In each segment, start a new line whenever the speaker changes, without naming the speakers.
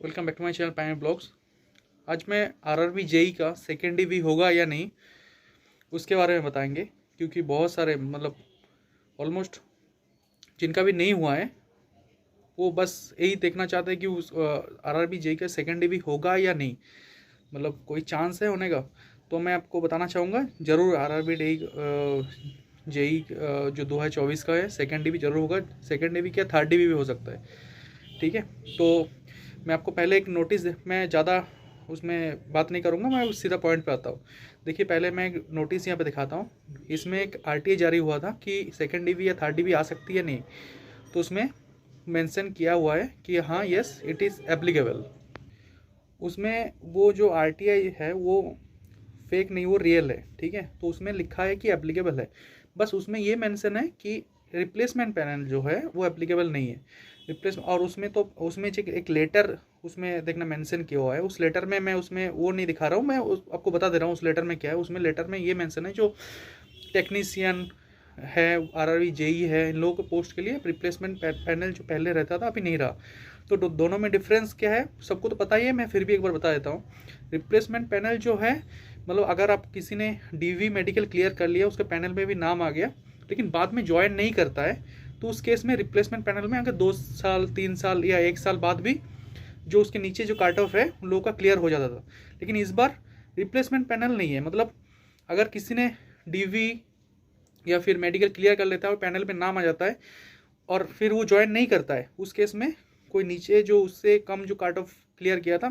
Welcome back to my channel pioneer blogs. आज मैं RRB JE का सेकेंड डीवी होगा या नहीं उसके बारे में बताएंगे, क्योंकि बहुत सारे ऑलमोस्ट जिनका भी नहीं हुआ है वो बस यही देखना चाहते हैं कि उस आरआरबी जेई का सेकेंड डीवी होगा या नहीं, कोई चांस है होने का। तो मैं आपको बताना चाहूँगा ज़रूर आरआरबी जेई जो 2024 का है सेकेंड डीवी ज़रूर होगा। सेकेंड डीवी क्या थर्ड डीवी भी हो सकता है। ठीक है, तो मैं आपको पहले एक नोटिस मैं ज़्यादा उसमें बात नहीं करूँगा, मैं सीधा पॉइंट पे आता हूँ। देखिए, पहले मैं एक नोटिस यहाँ पे दिखाता हूँ। इसमें एक आरटीआई जारी हुआ था कि सेकेंड डीवी या थर्ड डीवी आ सकती है नहीं, तो उसमें मेंशन किया हुआ है कि हाँ यस इट इज़ एप्लीकेबल। उसमें वो जो आरटीआई है वो फेक नहीं, वो रियल है। ठीक है, तो उसमें लिखा है कि एप्लीकेबल है, बस उसमें ये मेंशन है कि रिप्लेसमेंट पैनल जो है वो एप्लीकेबल नहीं है। और उसमें एक लेटर उसमें देखना मेंशन किया हुआ है। उस लेटर में मैं उसमें वो नहीं दिखा रहा हूँ, मैं आपको बता दे रहा हूँ उस लेटर में क्या है। उसमें लेटर में ये मेंशन है, जो टेक्नीशियन है आरआरबी जेई है, इन लोगों के पोस्ट के लिए रिप्लेसमेंट पैनल जो पहले रहता था अभी नहीं रहा। तो दोनों में डिफरेंस क्या है सबको तो पता ही है, मैं फिर भी एक बार बता देता हूँ। रिप्लेसमेंट पैनल जो है अगर आप किसी ने डीवी मेडिकल क्लियर कर लिया, उसके पैनल में भी नाम आ गया, लेकिन बाद में ज्वाइन नहीं करता है, तो उस केस में रिप्लेसमेंट पैनल में अगर 2 साल 3 साल या 1 साल बाद भी जो उसके नीचे जो काट ऑफ है उन लोगों का क्लियर हो जाता था। लेकिन इस बार रिप्लेसमेंट पैनल नहीं है। अगर किसी ने डीवी या फिर मेडिकल क्लियर कर लेता है और पैनल में नाम आ जाता है और फिर वो ज्वाइन नहीं करता है, उस केस में कोई नीचे जो उससे कम जो काट ऑफ क्लियर किया था,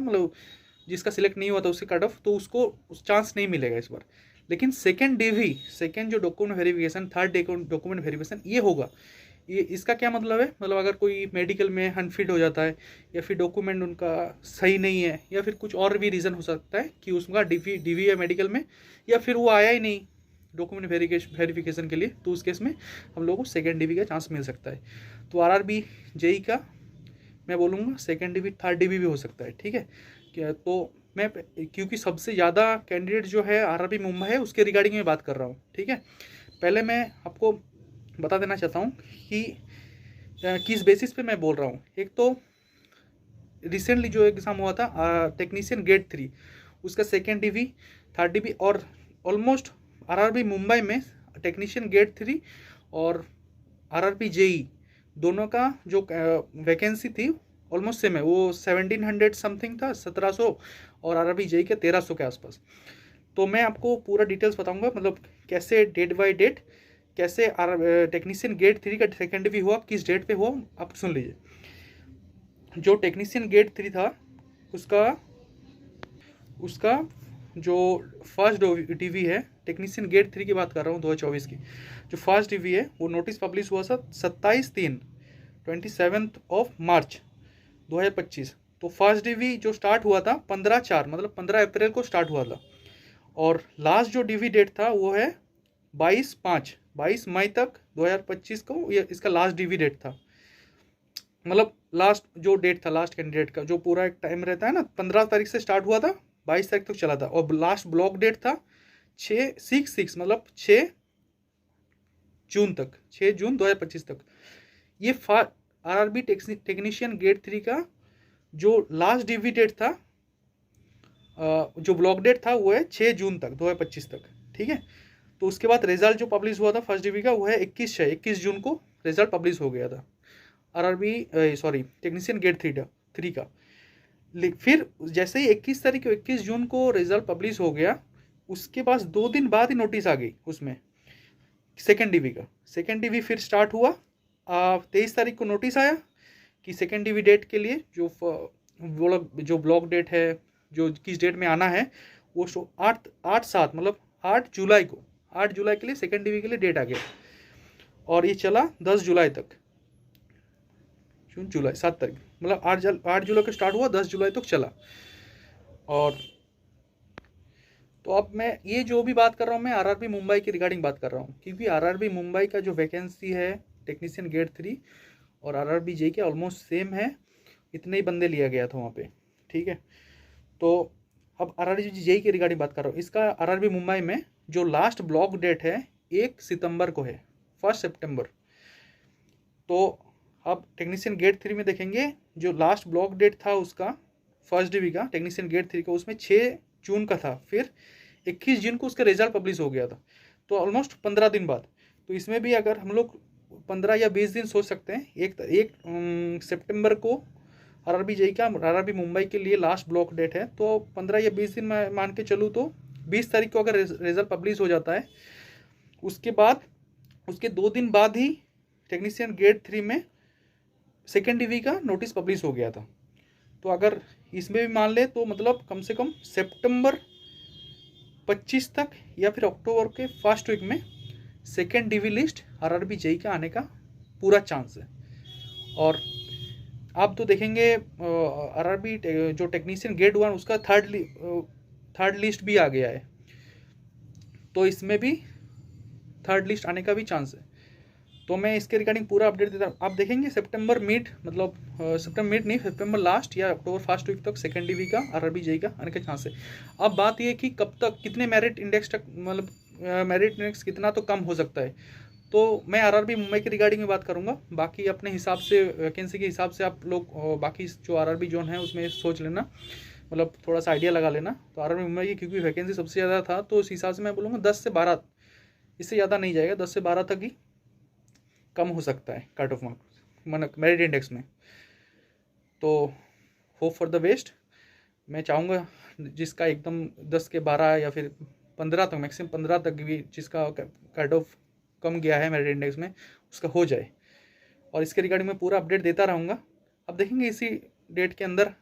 जिसका सिलेक्ट नहीं हुआ था उसके कट ऑफ, तो उसको उस चांस नहीं मिलेगा इस बार। लेकिन सेकेंड डीवी, सेकेंड जो document verification, third document verification ये होगा। ये इसका क्या मतलब है, अगर कोई मेडिकल में अनफिट हो जाता है या फिर डॉक्यूमेंट उनका सही नहीं है या फिर कुछ और भी रीज़न हो सकता है कि उसका डीवी या मेडिकल में, या फिर वो आया ही नहीं डॉक्यूमेंट वेरिफिकेशन के लिए, तो उस केस में हम लोगों को सेकेंड डीवी का चांस मिल सकता है। तो आरआरबी जेई का मैं बोलूँगा सेकेंड डीवी थर्ड डीवी भी हो सकता है। ठीक है, क्या तो मैं क्योंकि सबसे ज़्यादा कैंडिडेट जो है आरआरबी मुंबई है उसके रिगार्डिंग में बात कर रहा हूँ। ठीक है, पहले मैं आपको बता देना चाहता हूँ कि किस बेसिस पे मैं बोल रहा हूँ। एक तो रिसेंटली जो एग्ज़ाम हुआ था टेक्नीशियन गेट 3, उसका सेकेंड डीवी थर्ड डीवी, और ऑलमोस्ट आरआरबी मुंबई में टेक्नीशियन गेट 3 और आरआरबी जेई दोनों का जो वैकेंसी थी ऑलमोस्ट सेम है। वो 1700 समथिंग था, 1700, और आरआरबी जेई के 1300 के आसपास। तो मैं आपको पूरा डिटेल्स बताऊंगा, कैसे डेट बाय डेट कैसे टेक्नीशियन गेट 3 का सेकेंड डीवी हुआ, किस डेट पे हुआ, आप सुन लीजिए। जो टेक्नीशियन गेट 3 था उसका उसका जो फर्स्ट डीवी है, टेक्नीशियन गेट 3 की बात कर रहा हूँ 2024 की, जो फर्स्ट डीवी है वो नोटिस पब्लिश हुआ था 27/3 2025। तो फर्स्ट डीवी जो स्टार्ट हुआ था 15/4 15 अप्रैल को स्टार्ट हुआ था, और लास्ट जो डीवी डेट था वो है 22 मई तक 2025 को ये इसका लास्ट डीवी डेट था। लास्ट जो डेट था लास्ट कैंडिडेट का, जो पूरा एक टाइम रहता है ना, 15 तारीख से स्टार्ट हुआ था, 22 तारीख तक चला था, और लास्ट ब्लॉक डेट था 6 जून तक, 6 जून 2025 तक। ये आरआरबी टेक्नीशियन गेट 3 का जो लास्ट डीवी डेट था, जो ब्लॉक डेट था वो है 6 जून तक 2025 तक। ठीक है, तो उसके बाद रिजल्ट जो पब्लिश हुआ था फर्स्ट डीवी का वो है 21 जून को रिजल्ट पब्लिश हो गया था आरआरबी टेक्नीशियन गेट 3 का। फिर जैसे ही 21 तारीख को 21 जून को रिजल्ट पब्लिश हो गया, उसके बाद 2 दिन बाद ही नोटिस आ गई उसमें सेकेंड डीवी का। सेकेंड डीवी फिर स्टार्ट हुआ, 23 तारीख को नोटिस आया कि सेकेंड डीवी डेट के लिए जो ब्लॉक डेट है, जो किस डेट में आना है, वो 8/7 8 जुलाई को, 8 जुलाई के लिए सेकेंड डीवी के लिए डेट आ गया, और ये चला 10 जुलाई तक, जून जुलाई 7 तारीख 8 जुलाई को स्टार्ट हुआ, 10 जुलाई तक चला। और तो अब मैं ये जो भी बात कर रहा हूँ मैं आरआरबी मुंबई की रिगार्डिंग बात कर रहा हूँ, क्योंकि आरआरबी मुंबई का जो वैकेंसी है टेक्नीशियन गेट 3 और आरआरबी जेई के ऑलमोस्ट सेम है, इतने ही बंदे लिया गया था वहाँ पे। ठीक है, तो अब आरआरबी जेई की रिगार्डिंग बात कर रहा हूँ। इसका आरआरबी मुंबई में जो लास्ट ब्लॉक डेट है 1 सितंबर को है, 1 सितंबर। तो अब टेक्नीशियन गेट 3 में देखेंगे जो लास्ट ब्लॉक डेट था उसका फर्स्ट डिवी का टेक्नीशियन गेट 3 का, उसमें 6 जून का था, फिर 21 जून को उसका रिजल्ट पब्लिश हो गया था, तो ऑलमोस्ट 15 दिन बाद। तो इसमें भी अगर हम लोग 15 या 20 दिन सोच सकते हैं, एक सितंबर को आरआरबी जेई का, आरआरबी मुंबई के लिए लास्ट ब्लॉक डेट है, तो 15 या 20 दिन मैं मान के चलूँ तो 20 तारीख को अगर रिजल्ट पब्लिश हो जाता है, उसके बाद उसके 2 दिन बाद ही टेक्नीशियन गेट 3 में सेकेंड डिवी का नोटिस पब्लिश हो गया था। तो अगर इसमें भी मान ले तो मतलब कम से कम सितंबर 25 तक या फिर अक्टूबर के फर्स्ट वीक में second DV list RRB JE का आने का पूरा चांस है। और आप तो देखेंगे आरआरबी जो टेक्नीशियन गेट 1 उसका थर्ड लिस्ट भी आ गया है, तो इसमें भी थर्ड लिस्ट आने का भी चांस है। तो मैं इसके रिगार्डिंग पूरा अपडेट देता हूँ। आप देखेंगे सितंबर मिड, मतलब सितंबर मिड नहीं, सितंबर लास्ट या अक्टूबर फर्स्ट वीक तक सेकेंड डिवी का आरआरबी जेई का आने का चांस है। अब बात ये कि कब तक, कितने मेरिट इंडेक्स तक, मतलब मेरिट इंडेक्स कितना तो कम हो सकता है, तो मैं आरआरबी मुंबई के रिगार्डिंग में बात करूंगा। बाकी अपने हिसाब से, वैकेंसी के हिसाब से आप लोग बाकी जो आरआरबी जोन है उसमें सोच लेना, मतलब थोड़ा सा आइडिया लगा लेना। तो आरआरबी मुंबई की क्योंकि वैकेंसी सबसे ज़्यादा था, तो उस हिसाब से मैं बोलूँगा 10 से 12, इससे ज़्यादा नहीं जाएगा, 10 से 12 तक ही कम हो सकता है cut off marks merit index में। तो होप फॉर द बेस्ट। मैं चाहूँगा जिसका एकदम 10 के 12 या फिर 15 तक, मैक्सिमम 15 तक भी जिसका कट ऑफ कम गया है मेरिट इंडेक्स में, उसका हो जाए। और इसके रिगार्डिंग मैं पूरा अपडेट देता रहूँगा। अब देखेंगे इसी डेट के अंदर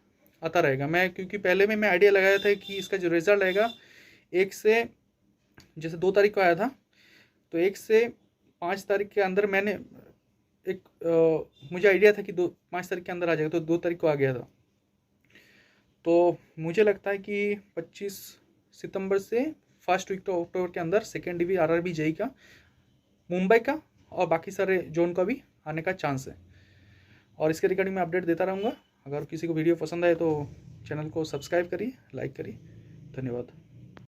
आता रहेगा। मैं क्योंकि पहले में मैं आइडिया लगाया था कि इसका जो रिज़ल्ट आएगा 1 से, जैसे 2 तारीख को आया था, तो 1 से 5 तारीख के अंदर मैंने मुझे आइडिया था कि 5 तारीख के अंदर आ जाएगा, तो 2 तारीख को आ गया था। तो मुझे लगता है कि 25 सितंबर से फर्स्ट वीक तो अक्टूबर के अंदर सेकेंड डिवी आरआरबी जेई का, मुंबई का और बाकी सारे जोन का भी आने का चांस है। और इसके रिगार्डिंग मैं अपडेट देता रहूँगा। अगर किसी को वीडियो पसंद आए तो चैनल को सब्सक्राइब करिए, लाइक करिए। धन्यवाद।